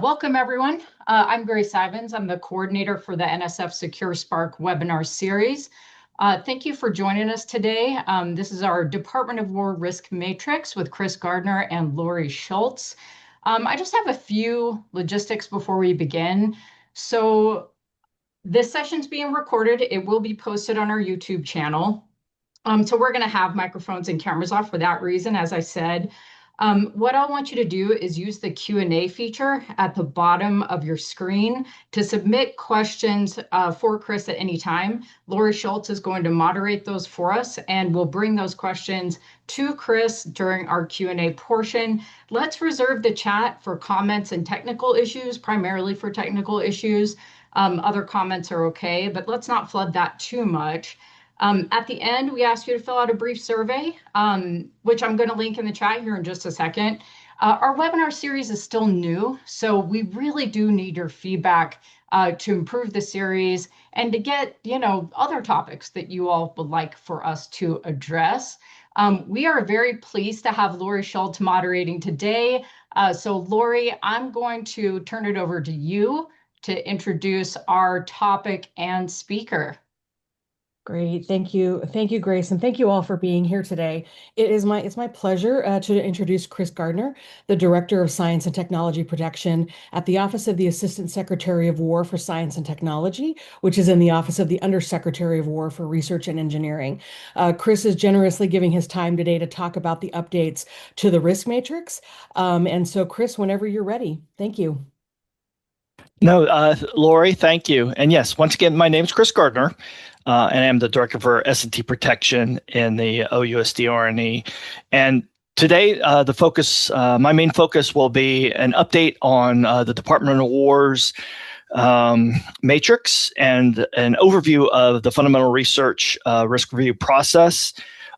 Welcome everyone. I'm Grace Ivins. I'm the coordinator for the NSF Secure Spark webinar series. Thank you for joining us today. This is our Department of War Risk Matrix with Chris Gardner and Lori Schultz. I just have a few logistics before we begin. So this session's being recorded. It will be posted on our YouTube channel. So we're going to have microphones and cameras off for that reason, as I said. What I want you to do is use the Q&A feature at the bottom of your screen to submit questions for Chris at any time. Lori Schultz is going to moderate those for us, and we'll bring those questions to Chris during our Q&A portion. Let's reserve the chat for comments and technical issues, primarily for technical issues. Other comments are okay, but let's not flood that too much. At the end, we ask you to fill out a brief survey, which I'm going to link in the chat here in just a second. Our webinar series is still new, so we really do need your feedback to improve the series and to get, other topics that you all would like for us to address. We are very pleased to have Lori Schultz moderating today. So Lori, I'm going to turn it over to you to introduce our topic and speaker. Great. Thank you. Thank you, Grace. And thank you all for being here today. It's my pleasure to introduce Chris Gardner, the Director of Science and Technology Protection at the Office of the Assistant Secretary of War for Science and Technology, which is in the Office of the Undersecretary of War for Research and Engineering. Chris is generously giving his time today to talk about the updates to the risk matrix. And so, Chris, whenever you're ready, thank you. No, Lori, thank you. And yes, once again, my name is Chris Gardner. And I'm the Director for S&T Protection in the OUSD RNE. And today, my main focus will be an update on the Department of War's matrix and an overview of the fundamental research risk review process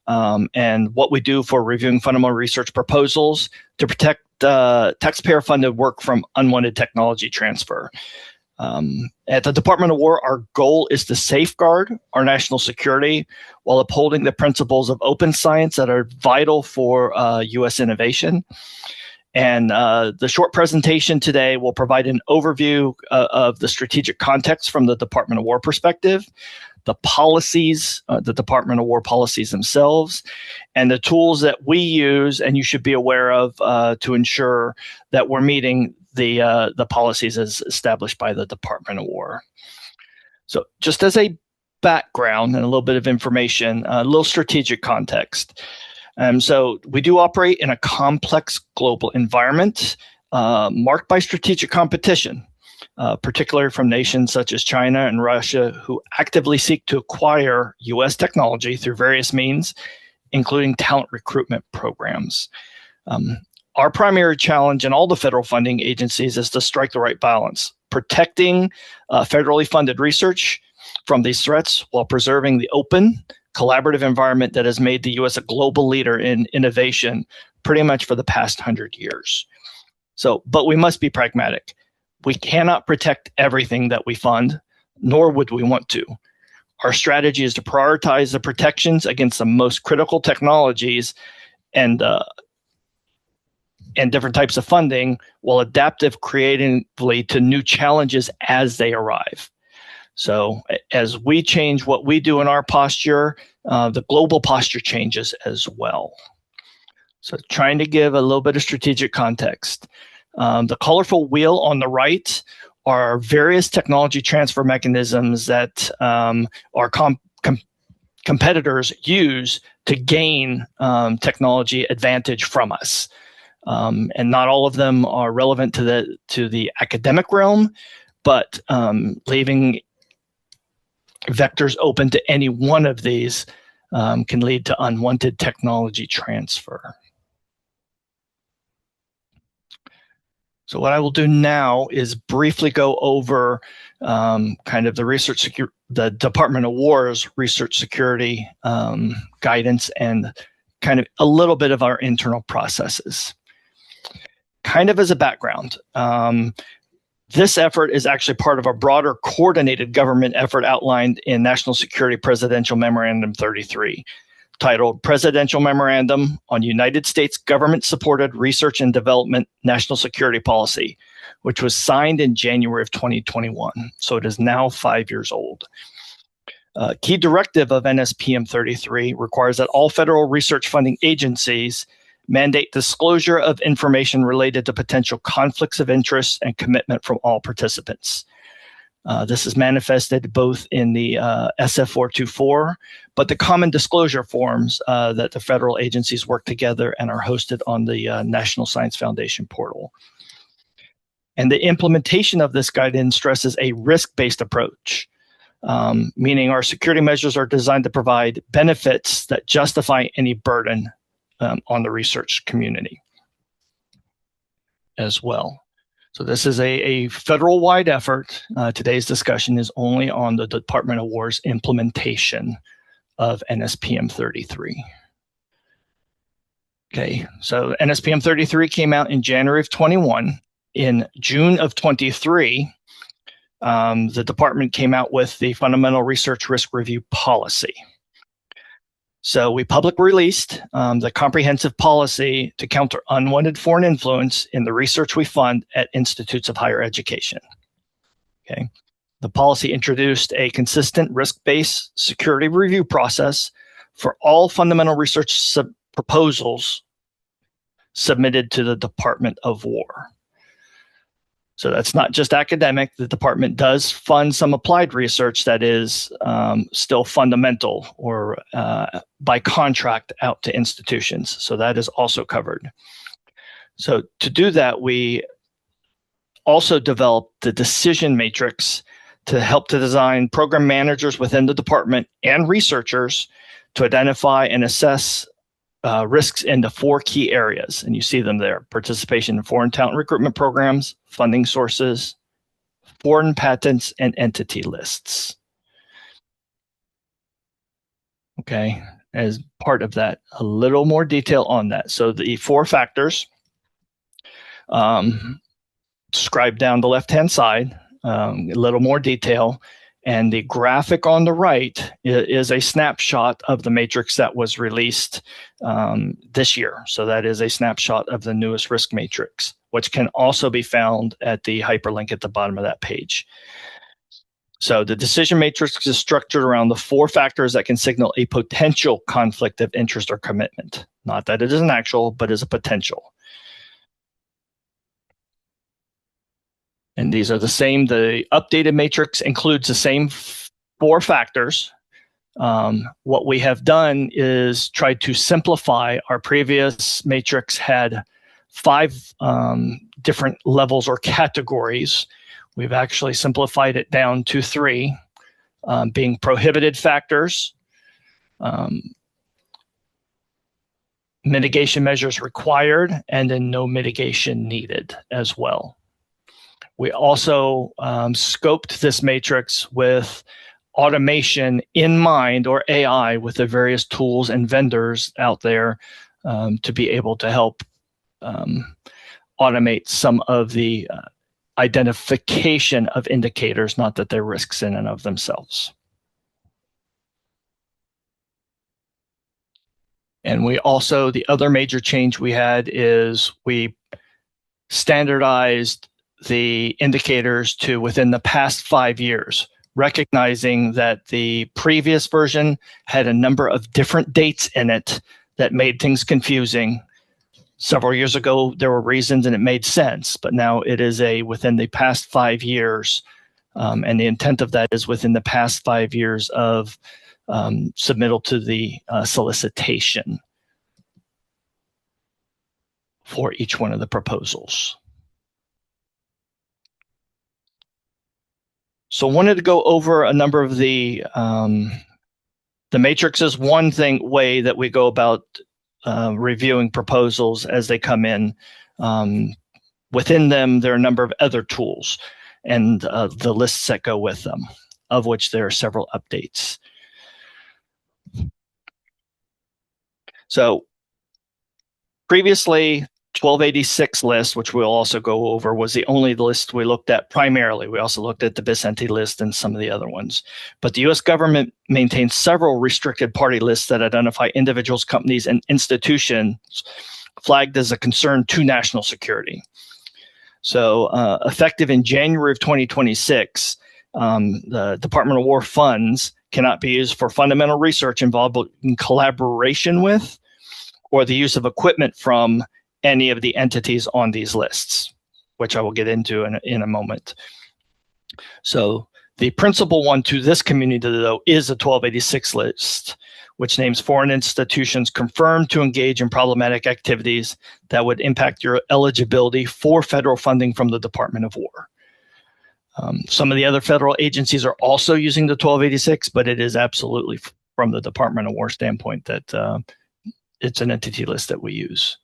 and what we do for reviewing fundamental research proposals to protect taxpayer funded work from unwanted technology transfer. At the Department of War, our goal is to safeguard our national security while upholding the principles of open science that are vital for U.S. innovation. And the short presentation today will provide an overview of the strategic context from the Department of War perspective, the policies, the Department of War policies themselves, and the tools that we use and you should be aware of to ensure that we're meeting the policies as established by the Department of War. So just as a background and a little bit of information, a little strategic context. So we do operate in a complex global environment marked by strategic competition, particularly from nations such as China and Russia, who actively seek to acquire U.S. technology through various means, including talent recruitment programs. Our primary challenge in all the federal funding agencies is to strike the right balance, protecting federally funded research from these threats while preserving the open, collaborative environment that has made the U.S. a global leader in innovation pretty much for the past 100 years. But we must be pragmatic. We cannot protect everything that we fund, nor would we want to. Our strategy is to prioritize the protections against the most critical technologies and different types of funding while adaptive creatively to new challenges as they arrive. So as we change what we do in our posture, the global posture changes as well. So trying to give a little bit of strategic context. The colorful wheel on the right are various technology transfer mechanisms that our competitors use to gain technology advantage from us. And not all of them are relevant to the academic realm, but leaving vectors open to any one of these can lead to unwanted technology transfer. So what I will do now is briefly go over kind of the Department of War's research security guidance and kind of a little bit of our internal processes. Kind of as a background, this effort is actually part of a broader coordinated government effort outlined in National Security Presidential Memorandum 33 titled Presidential Memorandum on United States Government-Supported Research and Development National Security Policy, which was signed in January of 2021. So it is now 5 years old. Key directive of NSPM 33 requires that all federal research funding agencies mandate disclosure of information related to potential conflicts of interest and commitment from all participants. This is manifested both in the SF 424, but the common disclosure forms that the federal agencies work together and are hosted on the National Science Foundation portal. And the implementation of this guidance stresses a risk-based approach, meaning our security measures are designed to provide benefits that justify any burden on the research community as well. So this is a federal-wide effort. Today's discussion is only on the Department of War's implementation of NSPM 33. Okay, so NSPM 33 came out in January of 21. In June of 23, the department came out with the Fundamental Research Risk Review Policy. So we publicly released the comprehensive policy to counter unwanted foreign influence in the research we fund at institutes of higher education. Okay. The policy introduced a consistent risk-based security review process for all fundamental research proposals submitted to the Department of War. So that's not just academic. The department does fund some applied research that is still fundamental or by contract out to institutions. So that is also covered. So to do that, we also developed the decision matrix to help to design program managers within the department and researchers to identify and assess risks into 4 key areas, and you see them there: participation in foreign talent recruitment programs, funding sources, foreign patents, and entity lists. Okay, as part of that, a little more detail on that. So the 4 factors described down the left-hand side, a little more detail. And the graphic on the right is a snapshot of the matrix that was released this year. So that is a snapshot of the newest risk matrix, which can also be found at the hyperlink at the bottom of that page. So the decision matrix is structured around the 4 factors that can signal a potential conflict of interest or commitment. Not that it is an actual, but is a potential. And these are the same. The updated matrix includes the same 4 factors. What we have done is tried to simplify. Our previous matrix had 5 different levels or categories. We've actually simplified it down to 3, being prohibited factors, mitigation measures required, and then no mitigation needed as well. We also scoped this matrix with automation in mind, or AI, with the various tools and vendors out there to be able to help automate some of the identification of indicators, not that they're risks in and of themselves. And we also, the other major change we had is we standardized the indicators to within the past 5 years, recognizing that the previous version had a number of different dates in it that made things confusing. Several years ago, there were reasons and it made sense, but now it is within the past 5 years. And the intent of that is within the past 5 years of submittal to the solicitation for each one of the proposals. So I wanted to go over a number of the matrix is one way that we go about reviewing proposals as they come in. Within them, there are a number of other tools and the lists that go with them, of which there are several updates. So previously, 1286 list, which we'll also go over, was the only list we looked at primarily. We also looked at the Vicente list and some of the other ones. But the U.S. government maintains several restricted party lists that identify individuals, companies, and institutions flagged as a concern to national security. So effective in January of 2026, the Department of War funds cannot be used for fundamental research involved in collaboration with or the use of equipment from any of the entities on these lists, which I will get into in a moment. So the principal one to this community, though, is the 1286 list, which names foreign institutions confirmed to engage in problematic activities that would impact your eligibility for federal funding from the Department of War. Some of the other federal agencies are also using the 1286, but it is absolutely from the Department of War standpoint that it's an entity list that we use.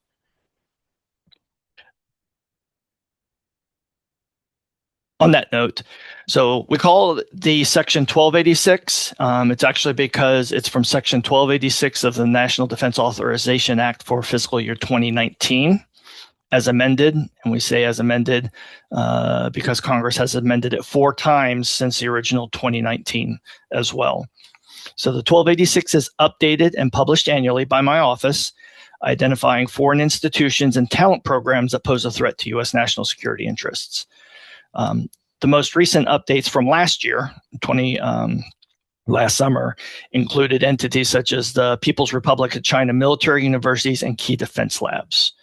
On that note, so we call the section 1286. It's actually because it's from section 1286 of the National Defense Authorization Act for fiscal year 2019 as amended. And we say as amended because Congress has amended it 4 times since the original 2019 as well. So the 1286 is updated and published annually by my office, identifying foreign institutions and talent programs that pose a threat to U.S. national security interests. The most recent updates from last year, last summer, included entities such as the People's Republic of China military universities and key defense labs.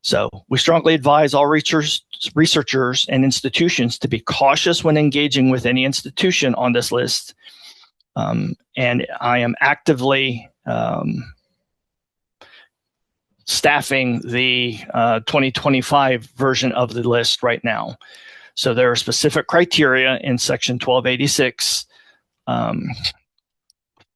So we strongly advise all researchers and institutions to be cautious when engaging with any institution on this list. And I am actively staffing the 2025 version of the list right now. So there are specific criteria in section 1286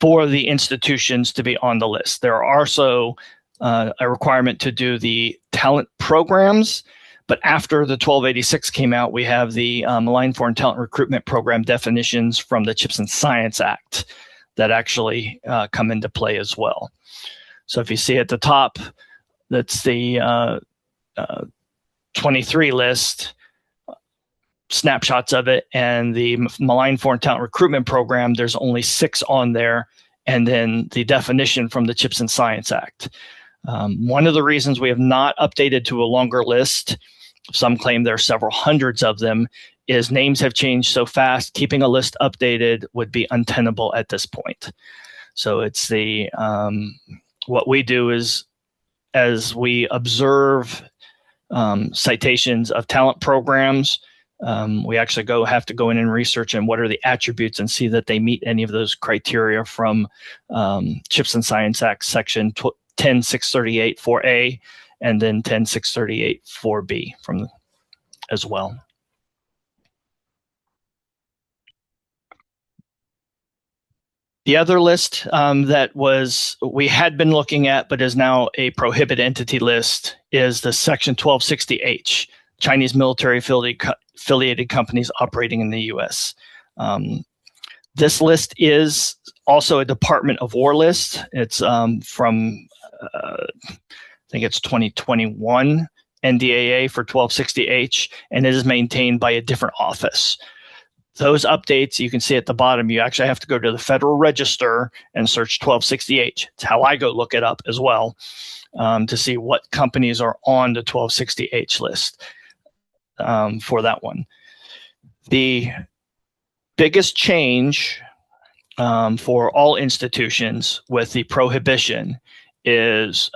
for the institutions to be on the list. There are also a requirement to do the talent programs, but after the 1286 came out, we have the Malign Foreign Talent Recruitment Program definitions from the Chips and Science Act that actually come into play as well. So if you see at the top, that's the 23 list, snapshots of it, and the Malign Foreign Talent Recruitment Program, there's only 6 on there, and then the definition from the Chips and Science Act. One of the reasons we have not updated to a longer list, some claim there are several hundreds of them, is names have changed so fast, keeping a list updated would be untenable at this point. So it's the, what we do is, as we observe citations of talent programs, we actually have to go in and research and what are the attributes and see that they meet any of those criteria from Chips and Science Act section 10638 4A and then 10638 4B from as well. The other list that we had been looking at but is now a prohibited entity list is the section 1260H, Chinese military affiliated companies operating in the U.S. This list is also a Department of War list. It's from, I think it's 2021 NDAA for 1260H, and it is maintained by a different office. Those updates, you can see at the bottom, you actually have to go to the Federal Register and search 1260H. It's how I go look it up as well to see what companies are on the 1260H list for that one. The biggest change for all institutions with the prohibition is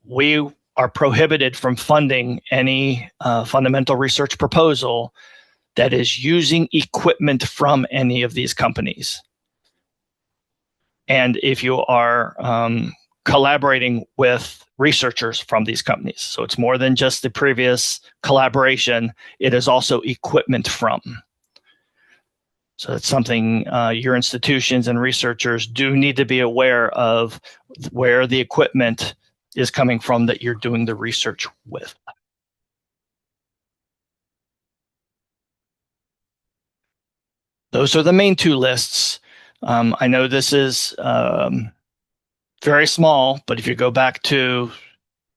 we are prohibited from funding any fundamental research proposal that is using equipment from any of these companies. And if you are collaborating with researchers from these companies. So it's more than just the previous collaboration, it is also equipment from. So it's something your institutions and researchers do need to be aware of, where the equipment is coming from that you're doing the research with. Those are the main 2 lists. I know this is very small, but if you go back to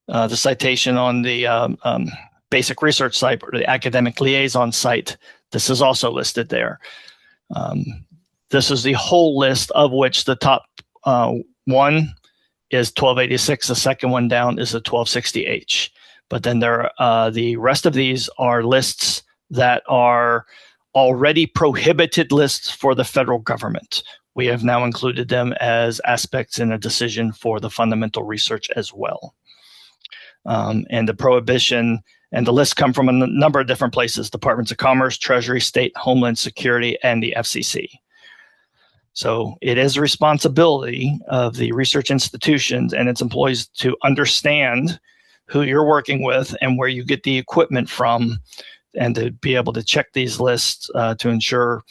the citation on the basic research site or the academic liaison site. This is also listed there. This is the whole list, of which the top one is 1286. The second one down is a 1260H. But then the rest of these are lists that are already prohibited lists for the federal government. We have now included them as aspects in a decision for the fundamental research as well. And the prohibition and the lists come from a number of different places: Departments of Commerce, Treasury, State, Homeland Security, and the FCC. So it is a responsibility of the research institutions and its employees to understand who you're working with and where you get the equipment from, and to be able to check these lists to ensure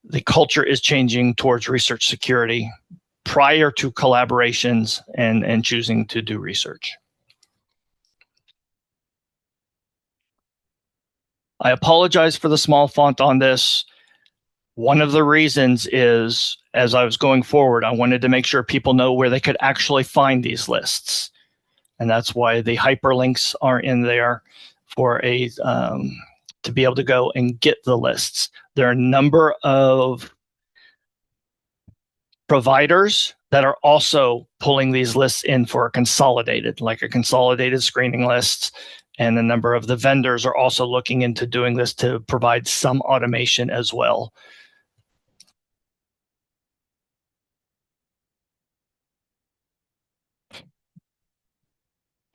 the culture is changing towards research security prior to collaborations and choosing to do research. I apologize for the small font on this. One of the reasons is, as I was going forward, I wanted to make sure people know where they could actually find these lists. And that's why the hyperlinks are in there for to be able to go and get the lists. There are a number of providers that are also pulling these lists in for a consolidated screening list. And a number of the vendors are also looking into doing this to provide some automation as well.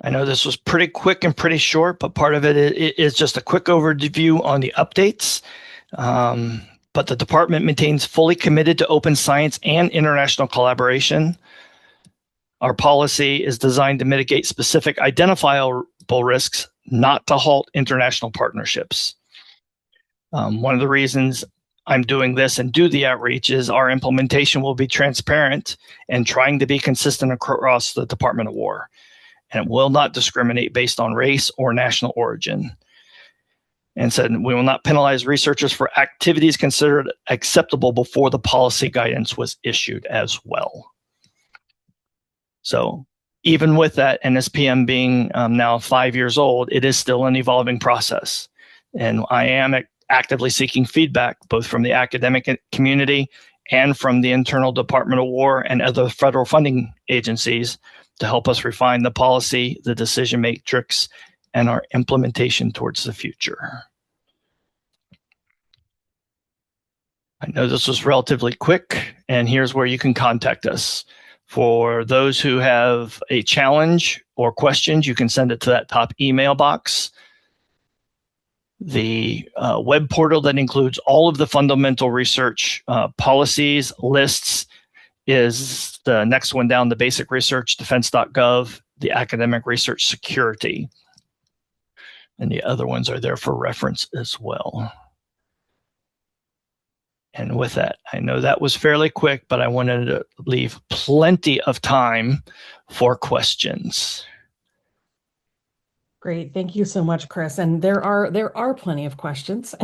I know this was pretty quick and pretty short, but part of it is just a quick overview on the updates. But the department maintains fully committed to open science and international collaboration. Our policy is designed to mitigate specific identifiable risks, not to halt international partnerships. One of the reasons I'm doing this and do the outreach is our implementation will be transparent and trying to be consistent across the Department of War. And it will not discriminate based on race or national origin. And said we will not penalize researchers for activities considered acceptable before the policy guidance was issued as well. So even with that NSPM being now 5 years old, it is still an evolving process. And I am actively seeking feedback, both from the academic community and from the internal Department of War and other federal funding agencies, to help us refine the policy, the decision matrix, and our implementation towards the future. I know this was relatively quick, and here's where you can contact us. For those who have a challenge or questions, you can send it to that top email box. The web portal that includes all of the fundamental research policies, lists, is the next one down, the basic research, defense.gov, the academic research security. And the other ones are there for reference as well. And with that, I know that was fairly quick, but I wanted to leave plenty of time for questions. Great. Thank you so much, Chris. And there are plenty of questions.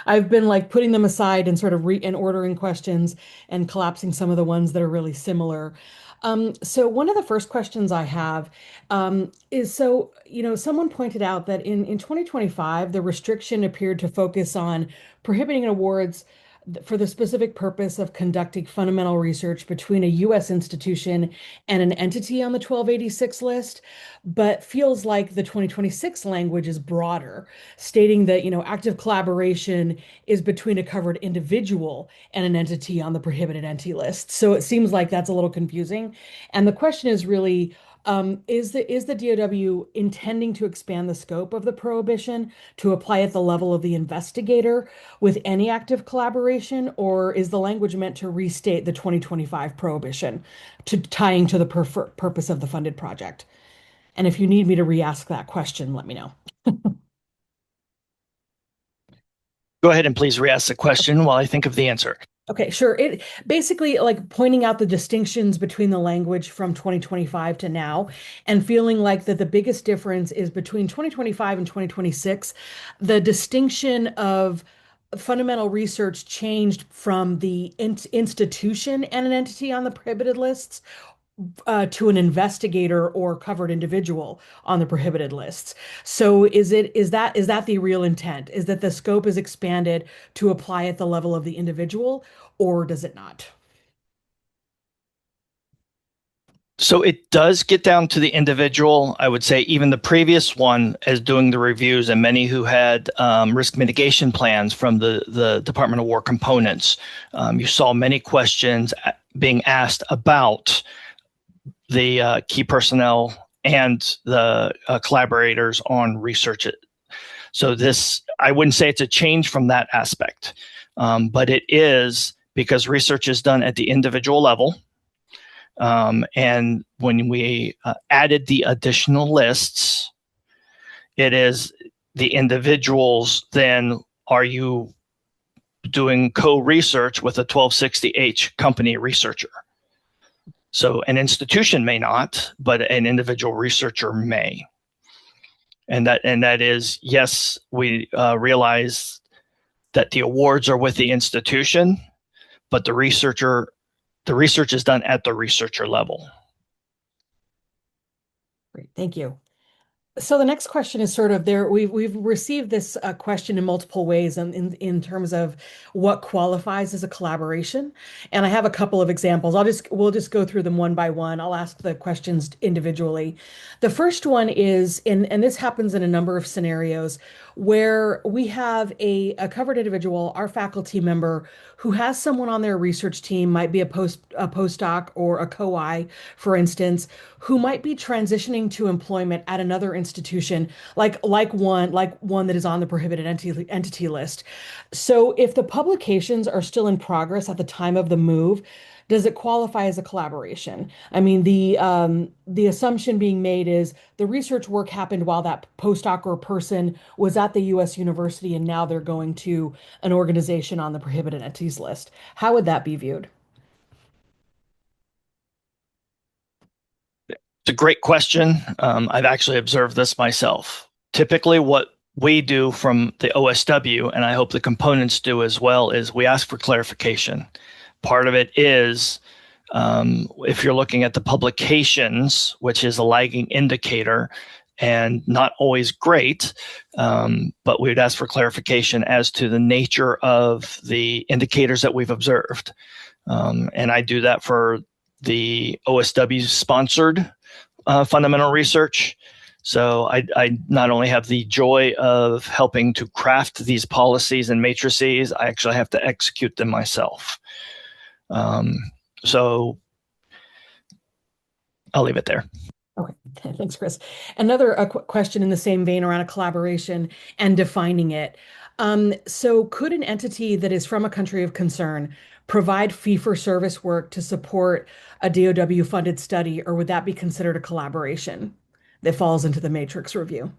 I've been like putting them aside and sort of and ordering questions and collapsing some of the ones that are really similar. So one of the first questions I have is, someone pointed out that in 2025, the restriction appeared to focus on prohibiting awards for the specific purpose of conducting fundamental research between a U.S. institution and an entity on the 1286 list, but feels like the 2026 language is broader, stating that, active collaboration is between a covered individual and an entity on the prohibited entity list. So it seems like that's a little confusing. And the question is really, is the DOW intending to expand the scope of the prohibition to apply at the level of the investigator with any active collaboration, or is the language meant to restate the 2025 prohibition tying to the purpose of the funded project? And if you need me to re-ask that question, let me know. Go ahead and please re-ask the question while I think of the answer. Okay, sure. It basically like pointing out the distinctions between the language from 2025 to now, and feeling like that the biggest difference is between 2025 and 2026. The distinction of fundamental research changed from the institution and an entity on the prohibited lists to an investigator or covered individual on the prohibited lists. So is that the real intent? Is that the scope is expanded to apply at the level of the individual, or does it not? So it does get down to the individual. I would say even the previous one, as doing the reviews, and many who had risk mitigation plans from the Department of War components, you saw many questions being asked about the key personnel and the collaborators on research. So this, I wouldn't say it's a change from that aspect, but it is because research is done at the individual level. And when we added the additional lists, it is the individuals then, are you doing co-research with a 1260H company researcher? So an institution may not, but an individual researcher may. And that is, yes, we realize that the awards are with the institution, but the research is done at the researcher level. Great, thank you. So the next question is sort of there. We've received this question in multiple ways, in terms of what qualifies as a collaboration, and I have a couple of examples. We'll just go through them one by one. I'll ask the questions individually. The first one is, and this happens in a number of scenarios, where we have a covered individual, our faculty member, who has someone on their research team, might be a postdoc or a co-I, for instance, who might be transitioning to employment at another institution, like one that is on the prohibited entity list. So if the publications are still in progress at the time of the move, does it qualify as a collaboration? I mean, the assumption being made is the research work happened while that postdoc or person was at the U.S. university, and now they're going to an organization on the prohibited entities list. How would that be viewed? It's a great question. I've actually observed this myself. Typically, what we do from the OSW, and I hope the components do as well, is we ask for clarification. Part of it is, if you're looking at the publications, which is a lagging indicator and not always great, but we would ask for clarification as to the nature of the indicators that we've observed. And I do that for the OSW sponsored fundamental research. So I not only have the joy of helping to craft these policies and matrices, I actually have to execute them myself. So I'll leave it there. Okay, thanks, Chris. Another question in the same vein around a collaboration and defining it. So could an entity that is from a country of concern provide fee-for-service work to support a DOW-funded study, or would that be considered a collaboration that falls into the matrix review?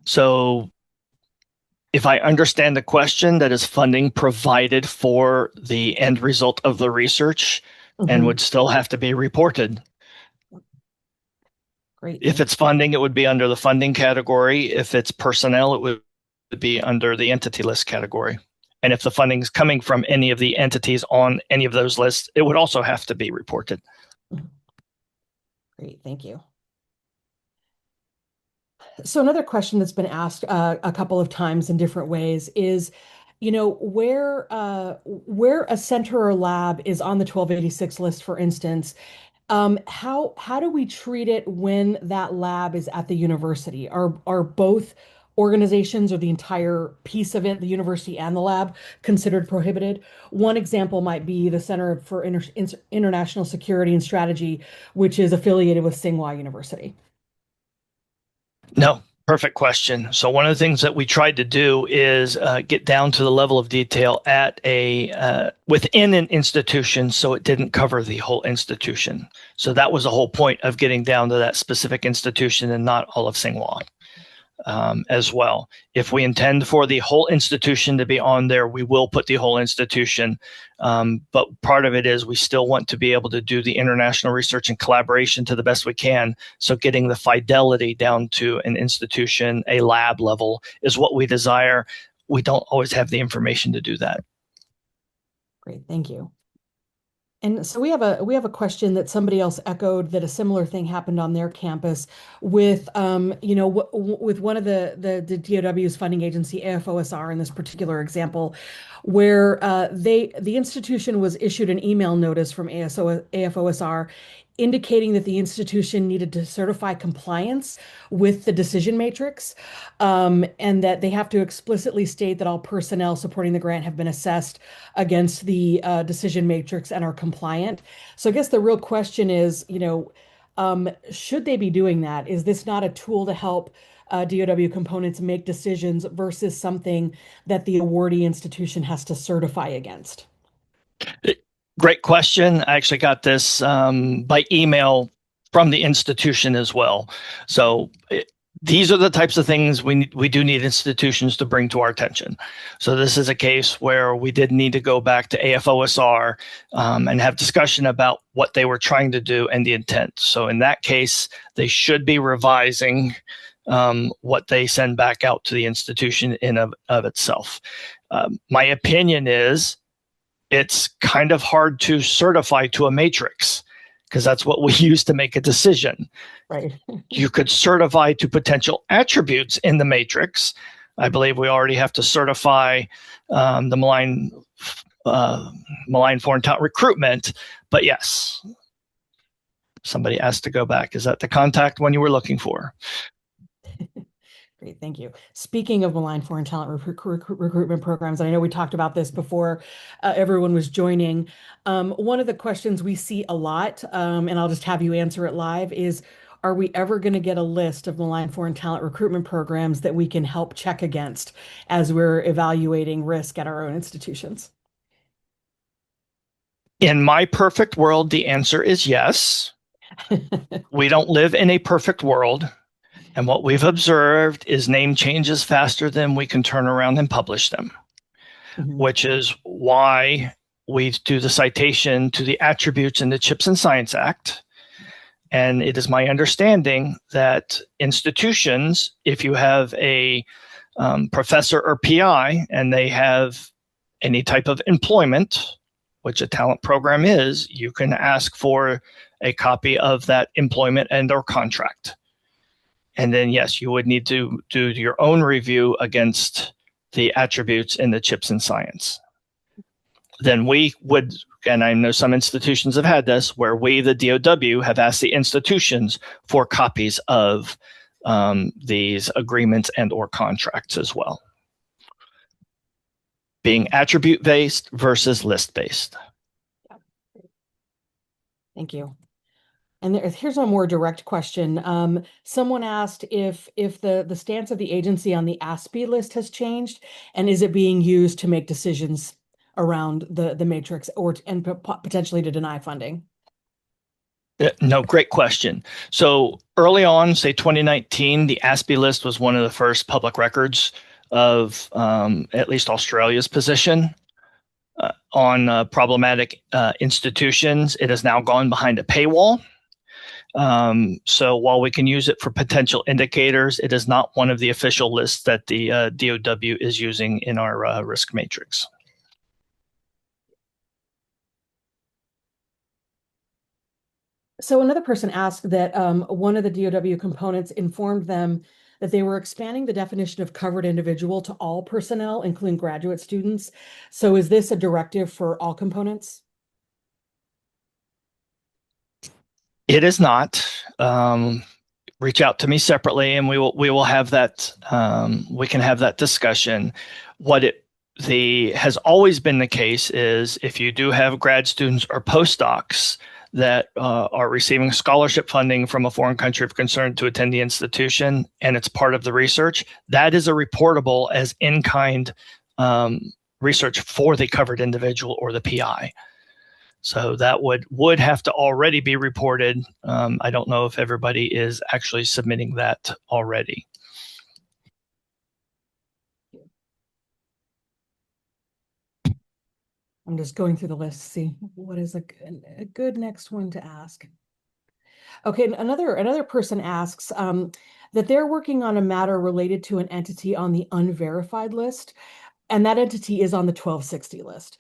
So if I understand the question, that is funding provided for the end result of the research and would still have to be reported. Great. If it's funding, it would be under the funding category. If it's personnel, it would be under the entity list category. And if the funding is coming from any of the entities on any of those lists, it would also have to be reported. Great, thank you. So another question that's been asked a couple of times in different ways is, where a center or lab is on the 1286 list, for instance, how do we treat it when that lab is at the university? Are both organizations or the entire piece of it, the university and the lab, considered prohibited? One example might be the Center for International Security and Strategy, which is affiliated with Tsinghua University. No, perfect question. So one of the things that we tried to do is get down to the level of detail at within an institution, so it didn't cover the whole institution. So that was the whole point of getting down to that specific institution and not all of Tsinghua. As well. If we intend for the whole institution to be on there, we will put the whole institution. But part of it is we still want to be able to do the international research and collaboration to the best we can. So getting the fidelity down to an institution, a lab level, is what we desire. We don't always have the information to do that. Great, thank you. And so we have a question that somebody else echoed, that a similar thing happened on their campus with with one of the DOW's funding agency, AFOSR, in this particular example, where the institution was issued an email notice from AFOSR indicating that the institution needed to certify compliance with the decision matrix, and that they have to explicitly state that all personnel supporting the grant have been assessed against the decision matrix and are compliant. So I guess the real question is, should they be doing that? Is this not a tool to help DOW components make decisions versus something that the awardee institution has to certify against? Great question. I actually got this by email from the institution as well. So these are the types of things we do need institutions to bring to our attention. So this is a case where we did need to go back to AFOSR and have discussion about what they were trying to do and the intent. So in that case, they should be revising what they send back out to the institution in of itself. My opinion is it's kind of hard to certify to a matrix, because that's what we use to make a decision. Right. You could certify to potential attributes in the matrix. I believe we already have to certify the malign foreign talent recruitment. But yes, somebody asked to go back. Is that the contact one you were looking for? Great, thank you. Speaking of malign foreign talent recruitment programs, and I know we talked about this before everyone was joining. One of the questions we see a lot, and I'll just have you answer it live, is, are we ever going to get a list of malign foreign talent recruitment programs that we can help check against as we're evaluating risk at our own institutions? In my perfect world, the answer is yes. We don't live in a perfect world. And what we've observed is name changes faster than we can turn around and publish them, which is why we do the citation to the attributes in the CHIPS and Science Act. And it is my understanding that institutions, if you have a professor or PI and they have any type of employment, which a talent program is, you can ask for a copy of that employment and or contract. And then, yes, you would need to do your own review against the attributes in the CHIPS and Science. Then we would, and I know some institutions have had this, where we, the DOW, have asked the institutions for copies of these agreements and or contracts as well. Being attribute-based versus list-based. Thank you. And here's a more direct question. Someone asked if the stance of the agency on the ASPE list has changed, and is it being used to make decisions around the matrix and potentially to deny funding? No, great question. So early on, say 2019, the ASPE list was one of the first public records of at least Australia's position on problematic institutions. It has now gone behind a paywall. So while we can use it for potential indicators, it is not one of the official lists that the DOW is using in our risk matrix. So another person asked that one of the DOW components informed them that they were expanding the definition of covered individual to all personnel, including graduate students. So is this a directive for all components? It is not. Reach out to me separately, and we will have that. We can have that discussion. What has always been the case is, if you do have grad students or postdocs that are receiving scholarship funding from a foreign country of concern to attend the institution, and it's part of the research, that is a reportable as in-kind research for the covered individual or the PI. So that would have to already be reported. I don't know if everybody is actually submitting that already. I'm just going through the list to see what is a good next one to ask. Okay, another person asks that they're working on a matter related to an entity on the unverified list, and that entity is on the 1260 list.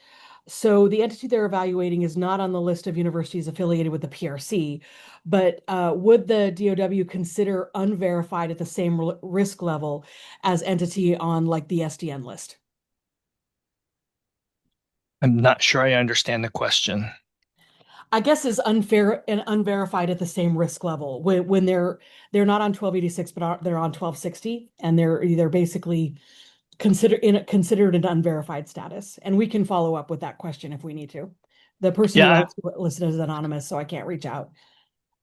So the entity they're evaluating is not on the list of universities affiliated with the PRC, but would the DOW consider unverified at the same risk level as entity on like the SDN list? I'm not sure I understand the question. I guess is unfair and unverified at the same risk level when they're not on 1286, but they're on 1260, and they're basically considered an unverified status. And we can follow up with that question if we need to. The person who Yeah, asked listed as anonymous, so I can't reach out.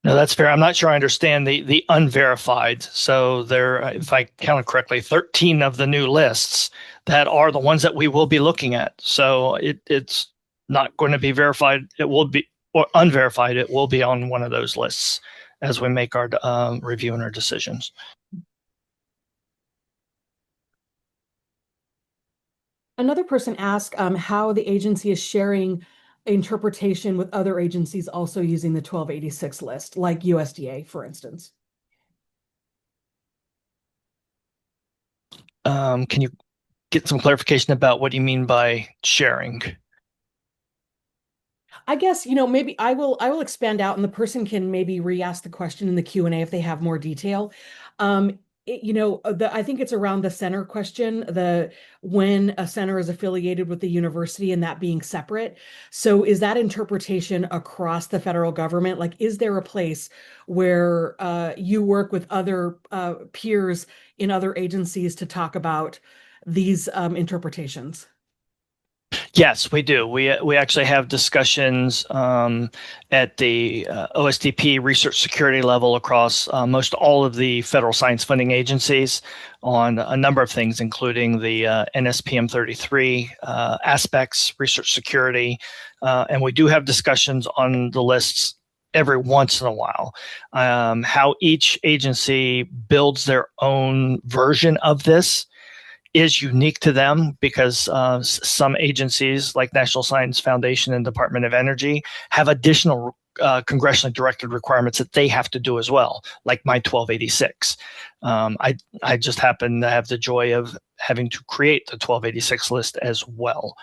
no, that's fair. I'm not sure I understand the unverified. So there, if I counted correctly, 13 of the new lists that are the ones that we will be looking at. So it's not going to be verified. It will be, or unverified. It will be on one of those lists as we make our review and our decisions. Another person asked how the agency is sharing interpretation with other agencies also using the 1286 list, like USDA, for instance. Can you get some clarification about what you mean by sharing? I guess, maybe I will expand out, and the person can maybe re-ask the question in the Q&A if they have more detail. I think it's around the center question, when a center is affiliated with the university and that being separate. So is that interpretation across the federal government? Like, is there a place where you work with other peers in other agencies to talk about these interpretations? Yes, we do. We actually have discussions at the OSTP research security level across most all of the federal science funding agencies on a number of things, including the NSPM 33 aspects, research security, and we do have discussions on the lists every once in a while. How each agency builds their own version of this is unique to them, because some agencies like National Science Foundation and Department of Energy have additional congressionally directed requirements that they have to do as well, like my 1286. I just happen to have the joy of having to create the 1286 list as well.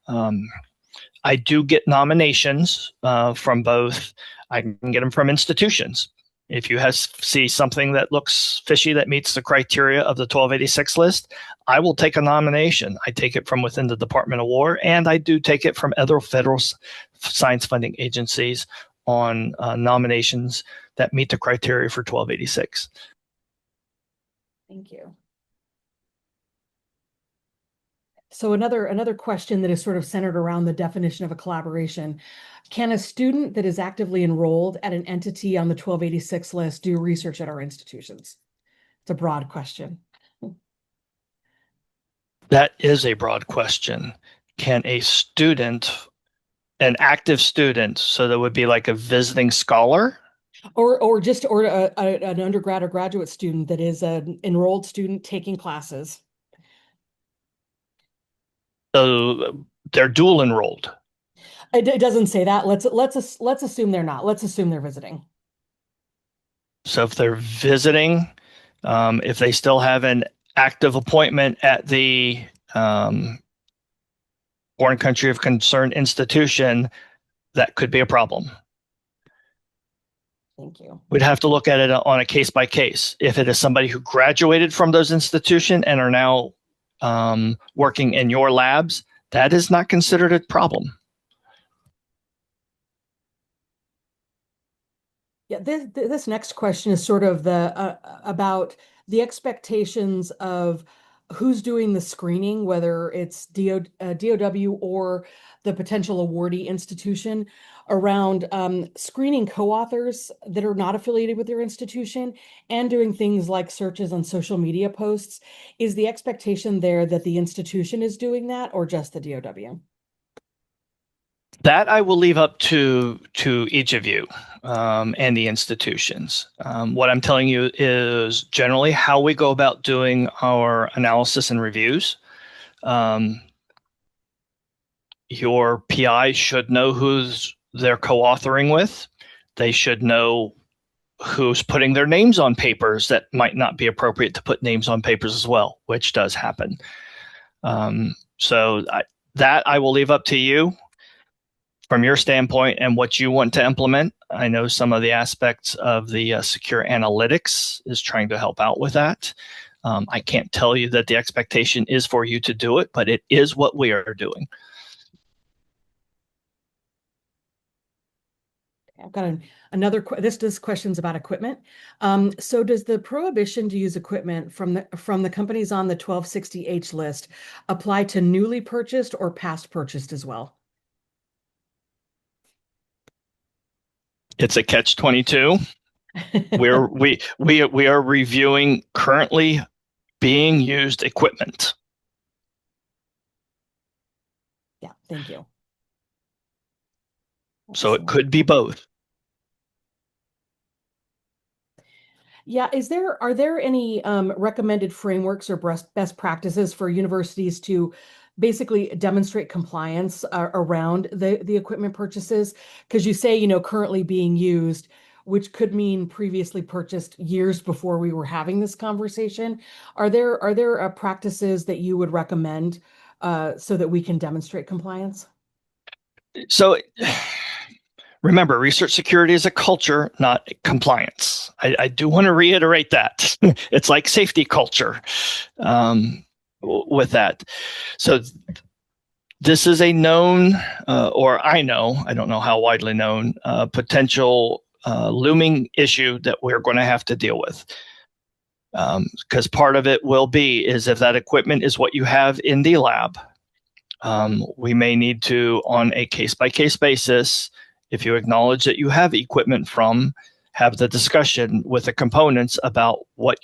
I do get nominations from both. I can get them from institutions. If you see something that looks fishy that meets the criteria of the 1286 list, I will take a nomination. I take it from within the Department of War, and I do take it from other federal science funding agencies on nominations that meet the criteria for 1286. Thank you. So another question that is sort of centered around the definition of a collaboration. Can a student that is actively enrolled at an entity on the 1286 list do research at our institutions? It's a broad question. That is a broad question. Can a student, an active student, so that would be like a visiting scholar? Or an undergrad or graduate student that is an enrolled student taking classes. So they're dual enrolled. It doesn't say that. Let's assume they're not. Let's assume they're visiting. So if they're visiting, if they still have an active appointment at the foreign country of concern institution, that could be a problem. Thank you. We'd have to look at it on a case by case. If it is somebody who graduated from those institutions and are now working in your labs, that is not considered a problem. Yeah, this next question is sort of about the expectations of who's doing the screening, whether it's DOW or the potential awardee institution, around screening co-authors that are not affiliated with their institution and doing things like searches on social media posts. Is the expectation there that the institution is doing that, or just the DOW? That I will leave up to each of you and the institutions. What I'm telling you is generally how we go about doing our analysis and reviews. Your PI should know who's they're co-authoring with. They should know who's putting their names on papers that might not be appropriate to put names on papers as well, which does happen. So that I will leave up to you. from your standpoint and what you want to implement. I know some of the aspects of the secure analytics is trying to help out with that. I can't tell you that the expectation is for you to do it, but it is what we are doing. I've got another, this question's about equipment. So does the prohibition to use equipment from the companies on the 1260H list apply to newly purchased or past purchased as well? It's a catch-22. We are reviewing currently being used equipment. Yeah, thank you. So it could be both. Yeah, are there any recommended frameworks or best practices for universities to basically demonstrate compliance around the equipment purchases? Because you say, currently being used, which could mean previously purchased years before we were having this conversation. Are there practices that you would recommend so that we can demonstrate compliance? So remember, research security is a culture, not compliance. I do want to reiterate that. It's like safety culture with that. So this is a known, or I don't know how widely known, potential looming issue that we're going to have to deal with. Because part of it will be is if that equipment is what you have in the lab, we may need to, on a case-by-case basis, if you acknowledge that you have equipment from, have the discussion with the components about what,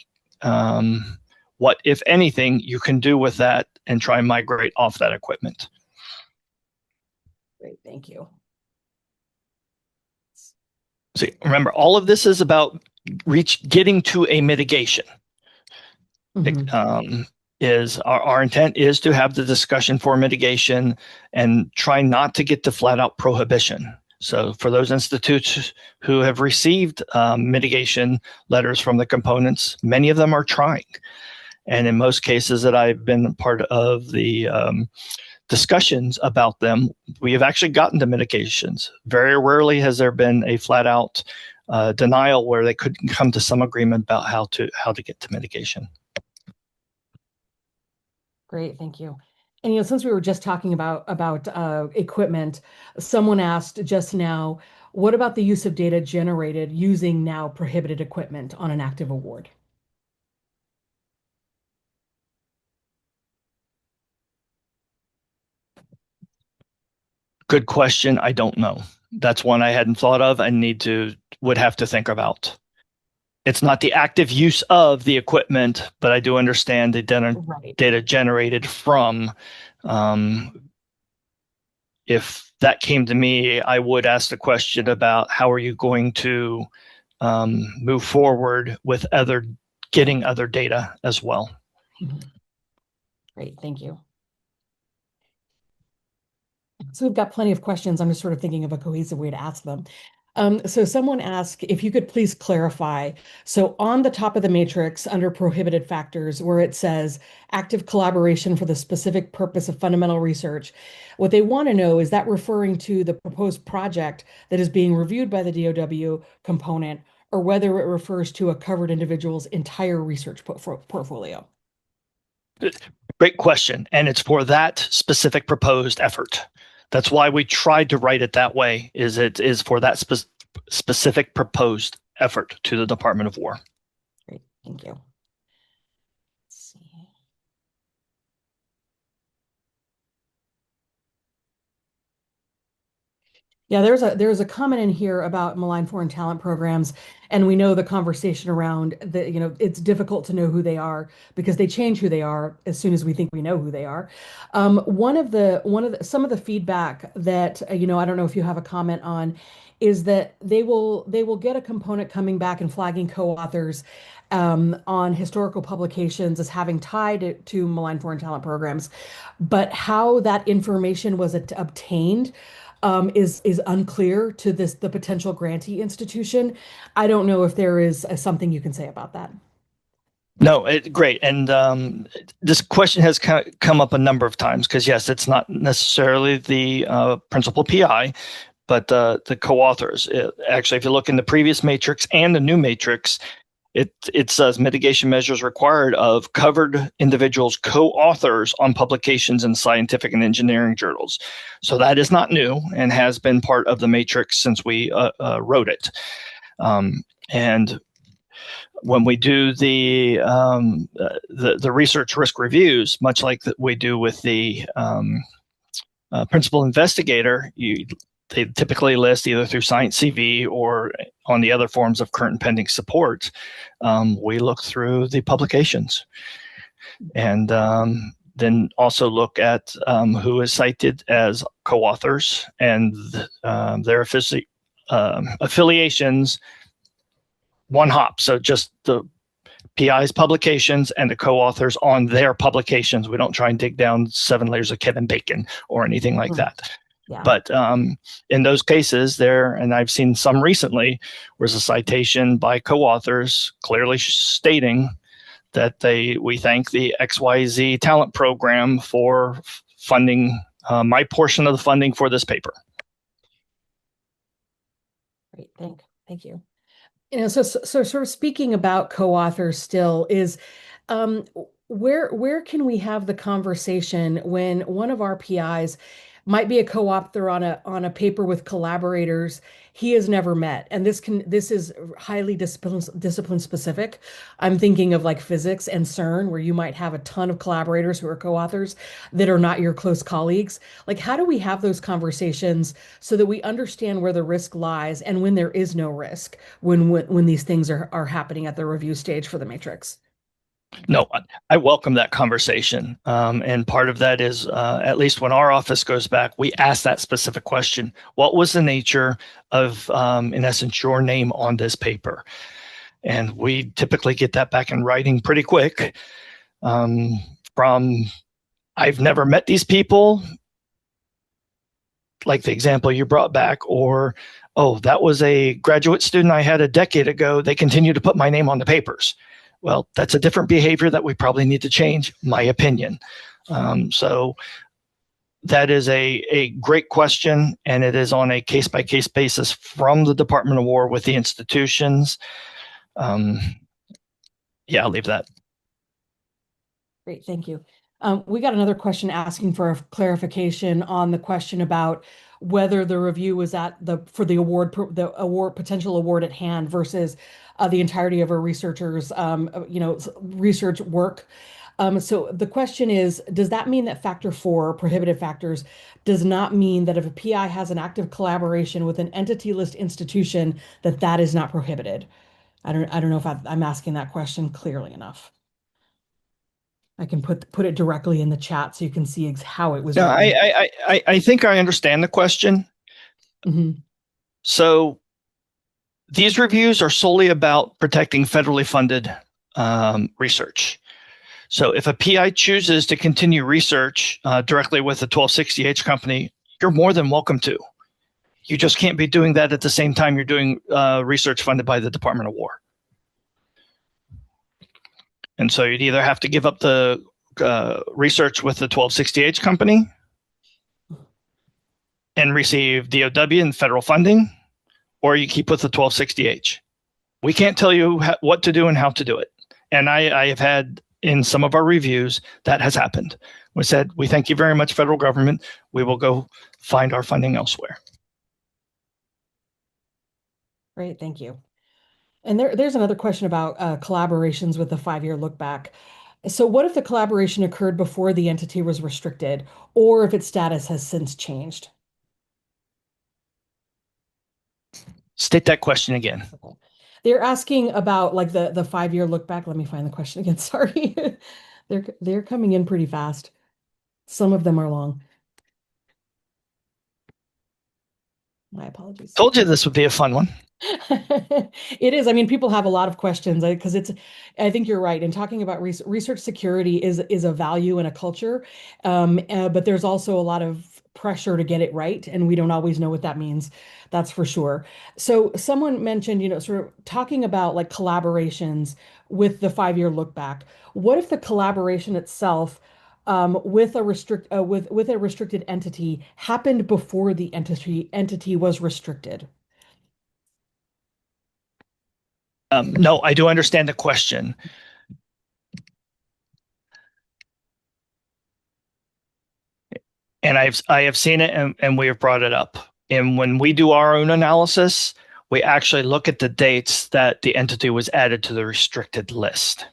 if anything, you can do with that and try and migrate off that equipment. Great, thank you. See, remember, all of this is about getting to a mitigation. Mm-hmm. Is our intent is to have the discussion for mitigation and try not to get to flat out prohibition. So for those institutes who have received mitigation letters from the components, many of them are trying. And in most cases that I've been part of the discussions about them, we have actually gotten to mitigations. Very rarely has there been a flat out denial where they couldn't come to some agreement about how to get to mitigation. Great, thank you. And since we were just talking about equipment, someone asked just now, what about the use of data generated using now prohibited equipment on an active award? Good question. I don't know. That's one I hadn't thought of. Would have to think about. It's not the active use of the equipment, but I do understand the data generated from. If that came to me, I would ask the question about how are you going to move forward with getting other data as well. Mm-hmm. Great, thank you. So we've got plenty of questions. I'm just sort of thinking of a cohesive way to ask them. So someone asked if you could please clarify. So on the top of the matrix under prohibited factors, where it says active collaboration for the specific purpose of fundamental research, what they want to know is that referring to the proposed project that is being reviewed by the DOW component, or whether it refers to a covered individual's entire research portfolio. Great question. And it's for that specific proposed effort. That's why we tried to write it that way, is it is for that specific proposed effort to the Department of War. Great, thank you. Let's see. Yeah, there's a comment in here about malign foreign talent programs, and we know the conversation around it's difficult to know who they are because they change who they are as soon as we think we know who they are. Some of the feedback that I don't know if you have a comment on is that they will get a component coming back and flagging co-authors on historical publications as having tied it to malign foreign talent programs, but how that information was obtained is unclear to the potential grantee institution. I don't know if there is something you can say about that. No, great. And this question has come up a number of times because, yes, it's not necessarily the principal PI, but the co-authors. Actually, if you look in the previous matrix and the new matrix, it says mitigation measures required of covered individuals, co-authors on publications in scientific and engineering journals. So that is not new and has been part of the matrix since we wrote it. And when we do the research risk reviews, much like we do with the principal investigator, they typically list either through Science CV or on the other forms of current pending support. We look through the publications and then also look at who is cited as co-authors and their affiliations. One hop. So just the PI's publications and the co-authors on their publications. We don't try and dig down 7 layers of Kevin Bacon or anything like that. Yeah. But in those cases there, and I've seen some recently, was a citation by co-authors clearly stating that we thank the XYZ talent program for funding my portion of the funding for this paper. Great, thank you. So sort of speaking about co-authors still is, where can we have the conversation when one of our PIs might be a co-author on a paper with collaborators he has never met, and this is highly discipline specific. I'm thinking of like physics and CERN, where you might have a ton of collaborators who are co-authors that are not your close colleagues. Like, how do we have those conversations so that we understand where the risk lies and when there is no risk when these things are happening at the review stage for the matrix? No, I welcome that conversation. And part of that is, at least when our office goes back, we ask that specific question. What was the nature of, in essence, your name on this paper? And we typically get that back in writing pretty quick. From, I've never met these people, like the example you brought back, or, oh, that was a graduate student I had a decade ago. They continue to put my name on the papers. Well, that's a different behavior that we probably need to change, my opinion. So that is a great question, and it is on a case-by-case basis from the Department of War with the institutions. Yeah, I'll leave that. Great, thank you. We got another question asking for a clarification on the question about whether the review was for the potential award at hand versus the entirety of our researchers, research work. So the question is, does that mean that factor 4, prohibitive factors, does not mean that if a PI has an active collaboration with an entity list institution, that is not prohibited? I don't know if I'm asking that question clearly enough. I can put it directly in the chat so you can see how it was. No, I think I understand the question. Mm-hmm. So these reviews are solely about protecting federally funded research. So if a PI chooses to continue research directly with the 1260H company, you're more than welcome to. You just can't be doing that at the same time you're doing research funded by the Department of War. And so you'd either have to give up the research with the 1260H company and receive DOW and federal funding, or you keep with the 1260H. We can't tell you what to do and how to do it. And I have had in some of our reviews that has happened. We said, we thank you very much, federal government. We will go find our funding elsewhere. Great, thank you. And there's another question about collaborations with the 5-year look back. So what if the collaboration occurred before the entity was restricted, or if its status has since changed? State that question again. Okay. They're asking about like the 5-year look back. Let me find the question again. Sorry. They're coming in pretty fast. Some of them are long. My apologies. Told you this would be a fun one. It is. I mean, people have a lot of questions because I think you're right. In talking about research security is a value and a culture. But there's also a lot of pressure to get it right, and we don't always know what that means. That's for sure. So someone mentioned, sort of talking about like collaborations with the 5-year look back. What if the collaboration itself with a restricted entity happened before the entity was restricted? No, I do understand the question. And I have seen it, and we have brought it up. And when we do our own analysis, we actually look at the dates that the entity was added to the restricted list.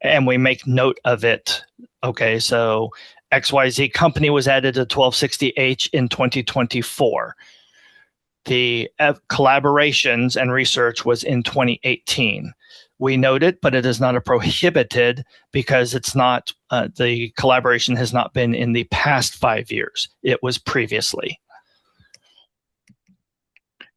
And we make note of it. Okay, so XYZ company was added to 1260H in 2024. The collaborations and research was in 2018. We note it, but it is not a prohibited because it's not, the collaboration has not been in the past 5 years. It was previously.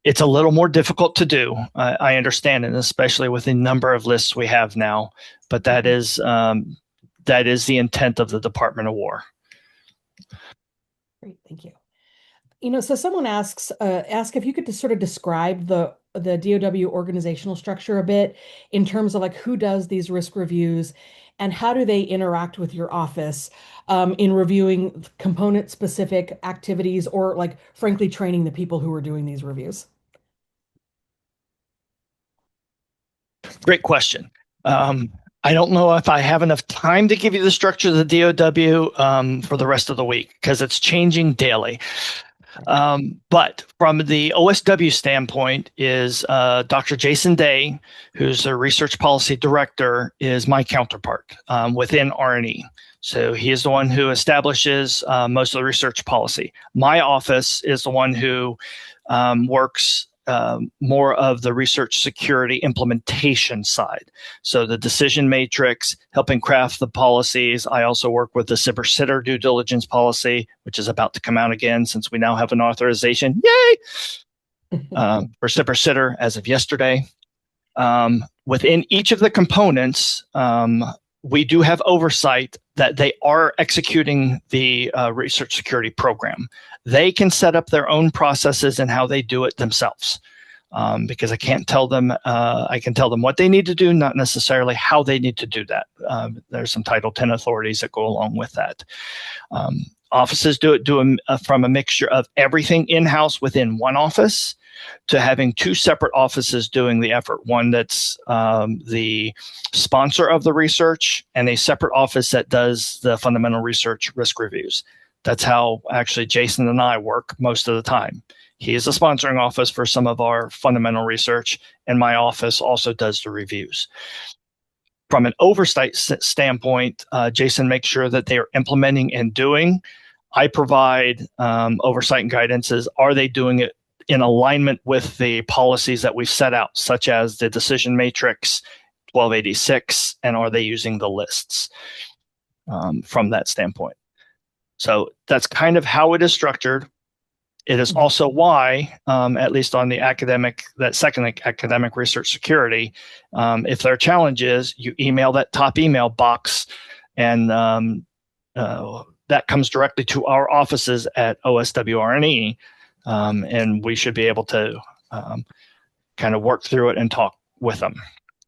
It's a little more difficult to do. I understand it, especially with the number of lists we have now, but that is the intent of the Department of War. Great, thank you. So someone asks if you could just sort of describe the DOW organizational structure a bit in terms of like who does these risk reviews and how do they interact with your office in reviewing component specific activities or like frankly training the people who are doing these reviews? Great question. I don't know if I have enough time to give you the structure of the DOW for the rest of the week because it's changing daily. But from the OSW standpoint is Dr. Jason Day, who's the research policy director, is my counterpart within R&E. So he is the one who establishes most of the research policy. My office is the one who works more of the research security implementation side. So the decision matrix, helping craft the policies. I also work with the SIPR sitter due diligence policy, which is about to come out again since we now have an authorization. Yay! For SIPR sitter as of yesterday. Within each of the components, we do have oversight that they are executing the research security program. They can set up their own processes and how they do it themselves because I can't tell them. I can tell them what they need to do, not necessarily how they need to do that. There's some Title 10 authorities that go along with that. Offices do it from a mixture of everything in-house within one office to having two separate offices doing the effort. One that's the sponsor of the research and a separate office that does the fundamental research risk reviews. That's how actually Jason and I work most of the time. He is a sponsoring office for some of our fundamental research, and my office also does the reviews. From an oversight standpoint, Jason makes sure that they are implementing and doing. I provide oversight and guidances. Are they doing it in alignment with the policies that we've set out, such as the decision matrix 1286, and are they using the lists from that standpoint? So that's kind of how it is structured. It is also why, at least on the that second academic research security, if there are challenges, you email that top email box, and that comes directly to our offices at OSWRNE, and we should be able to kind of work through it and talk with them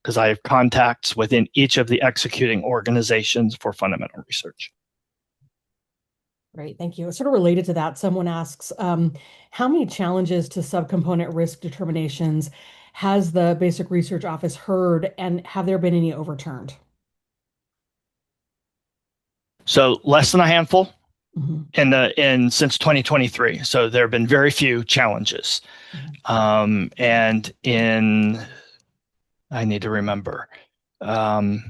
because I have contacts within each of the executing organizations for fundamental research. Great, thank you. Sort of related to that, someone asks, how many challenges to subcomponent risk determinations has the Basic Research Office heard, and have there been any overturned? So less than a handful since 2023. So there have been very few challenges. And I need to remember, the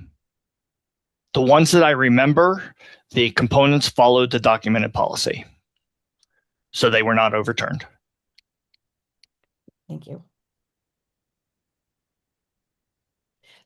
ones that I remember, the components followed the documented policy. So they were not overturned. Thank you.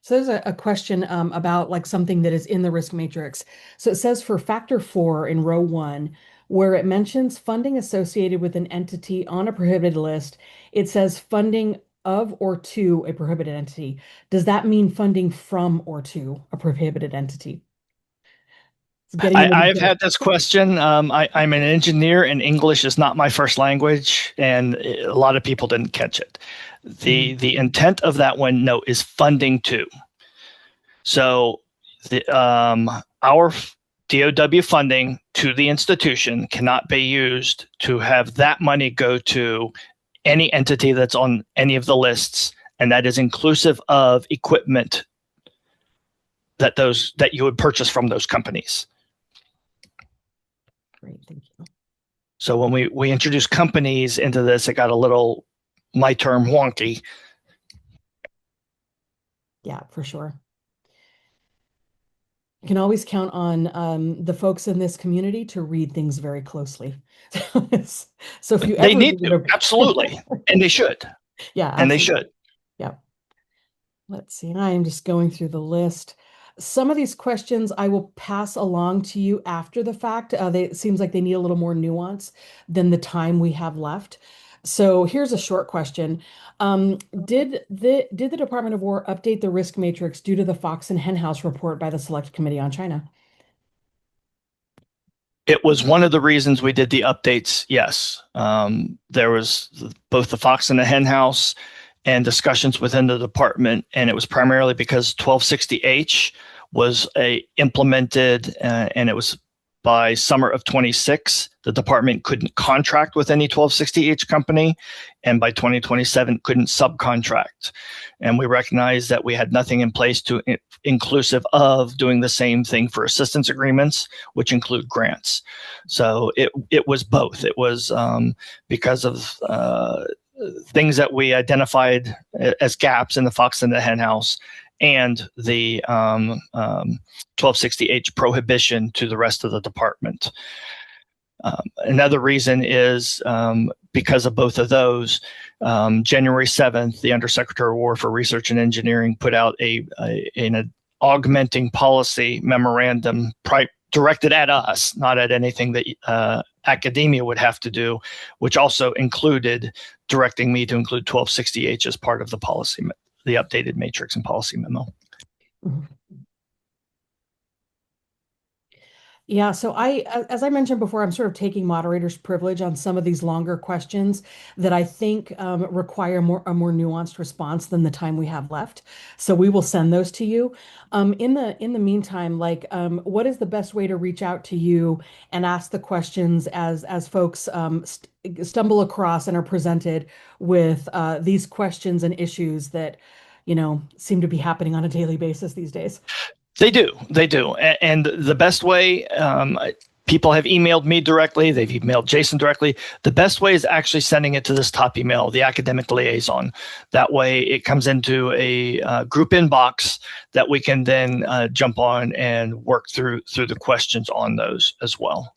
So there's a question about like something that is in the risk matrix. So it says for factor 4 in row 1, where it mentions funding associated with an entity on a prohibited list, it says funding of or to a prohibited entity. Does that mean funding from or to a prohibited entity? It's getting into the I've had this question. I'm an engineer, and English is not my first language, and a lot of people didn't catch it. The intent of that one, no, is funding too. So our DOW funding to the institution cannot be used to have that money go to any entity that's on any of the lists, and that is inclusive of equipment that you would purchase from those companies. Great, thank you. So when we introduced companies into this, it got a little, my term, wonky. Yeah, for sure. You can always count on the folks in this community to read things very closely. So if you They ever need to, absolutely, and they should. Yeah, and absolutely. they should. Yeah. Let's see. I am just going through the list. Some of these questions I will pass along to you after the fact. It seems like they need a little more nuance than the time we have left. So here's a short question. Did the Department of War update the risk matrix due to the Fox and Henhouse report by the Select Committee on China? It was one of the reasons we did the updates, yes. There was both the Fox and the Henhouse and discussions within the department, and it was primarily because 1260H was implemented, and it was by summer of 26. The department couldn't contract with any 1260H company, and by 2027 couldn't subcontract. And we recognized that we had nothing in place to inclusive of doing the same thing for assistance agreements, which include grants. So it was both. It was because of things that we identified as gaps in the Fox and the Henhouse, and the 1260H prohibition to the rest of the department. Another reason is because of both of those. January 7th, the Undersecretary of War for Research and Engineering put out an augmenting policy memorandum directed at us, not at anything that academia would have to do, which also included directing me to include 1260H as part of the policy, the updated matrix and policy memo. Yeah, so as I mentioned before, I'm sort of taking moderator's privilege on some of these longer questions that I think require a more nuanced response than the time we have left. So we will send those to you. In the meantime, what is the best way to reach out to you and ask the questions as folks stumble across and are presented with these questions and issues that seem to be happening on a daily basis these days? They do. And the best way, people have emailed me directly. They've emailed Jason directly. The best way is actually sending it to this top email, the academic liaison. That way it comes into a group inbox that we can then jump on and work through the questions on those as well.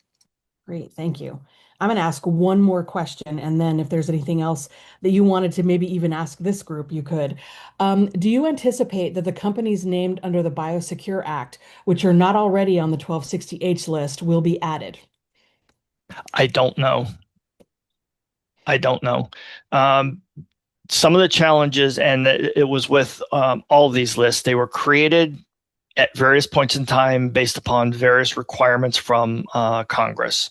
Great. Thank you. I'm going to ask one more question, and then if there's anything else that you wanted to maybe even ask this group, you could. Do you anticipate that the companies named under the Biosecure Act, which are not already on the 1260H list, will be added? I don't know. Some of the challenges, and it was with all of these lists, they were created at various points in time based upon various requirements from Congress.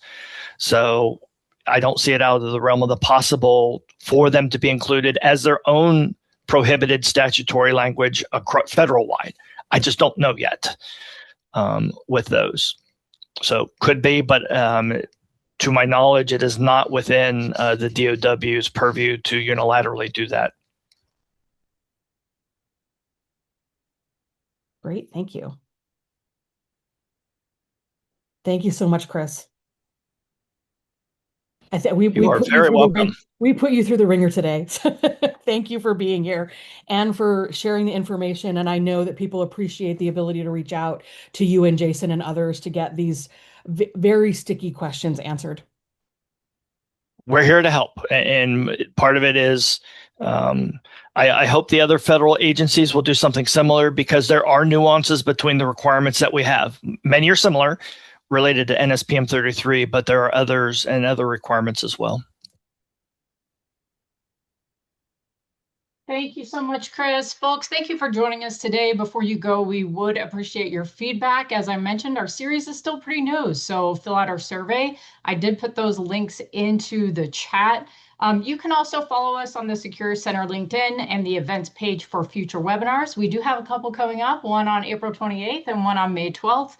So I don't see it out of the realm of the possible for them to be included as their own prohibited statutory language federal wide. I just don't know yet with those. So could be, but to my knowledge, it is not within the DOW's purview to unilaterally do that. Great, thank you. Thank you so much, Chris. You are very welcome. We put you through the ringer today. Thank you for being here and for sharing the information. And I know that people appreciate the ability to reach out to you and Jason and others to get these very sticky questions answered. We're here to help. And part of it is, I hope the other federal agencies will do something similar, because there are nuances between the requirements that we have. Many are similar, related to NSPM 33, but there are others and other requirements as well. Thank you so much, Chris. Folks, thank you for joining us today. Before you go, we would appreciate your feedback. As I mentioned, our series is still pretty new, so fill out our survey. I did put those links into the chat. You can also follow us on the Secure Center LinkedIn and the events page for future webinars. We do have a couple coming up, one on April 28th and one on May 12th.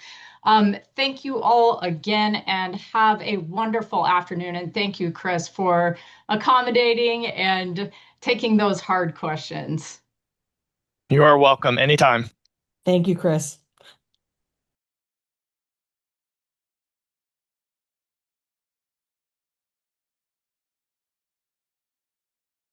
Thank you all again and have a wonderful afternoon. And thank you, Chris, for accommodating and taking those hard questions. You are welcome anytime. Thank you, Chris.